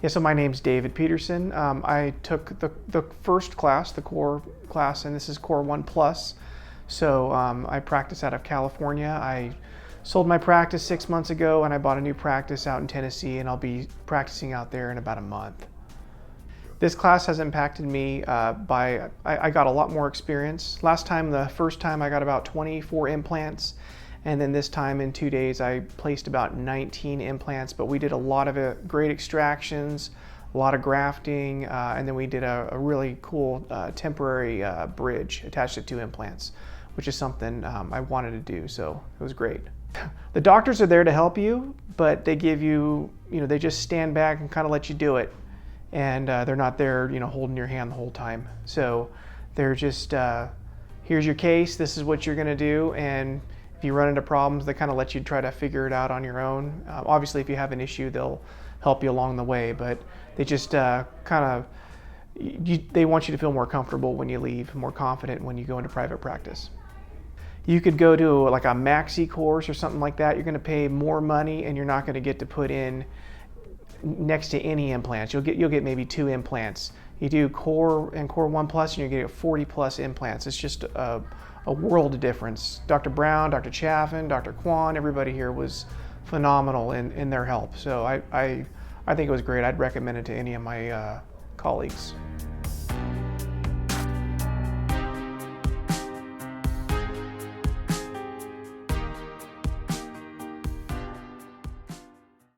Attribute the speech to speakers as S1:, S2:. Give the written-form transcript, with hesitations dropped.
S1: Yeah, so my name's David Peterson. I took the first class, the core class, and this is core 1 plus. So I practice out of California. I sold my practice 6 months ago and I bought a new practice out in Tennessee, and I'll be practicing out there in about a month. This class has impacted me I got a lot more experience. The first time I got about 24 implants, and then this time in 2 days I placed about 19 implants, but we did a lot of great extractions, a lot of grafting, and then we did a really cool temporary bridge, attached to 2 implants, which is something I wanted to do, so it was great. The doctors are there to help you, but they give you, they just stand back and kind of let you do it. And they're not there, holding your hand the whole time. So they're just, here's your case, this is what you're gonna do, and if you run into problems, they kind of let you try to figure it out on your own. Obviously, if you have an issue, they'll help you along the way, but they just they want you to feel more comfortable when you leave, more confident when you go into private practice. You could go to like a maxi course or something like that. You're gonna pay more money and you're not gonna get to put in next to any implants. You'll get maybe 2 implants. You do core and core 1 plus and you get 40 plus implants. It's just a world of difference. Dr. Brown, Dr. Chaffin, Dr. Kwan, everybody here was phenomenal in their help. So I think it was great. I'd recommend it to any of my colleagues.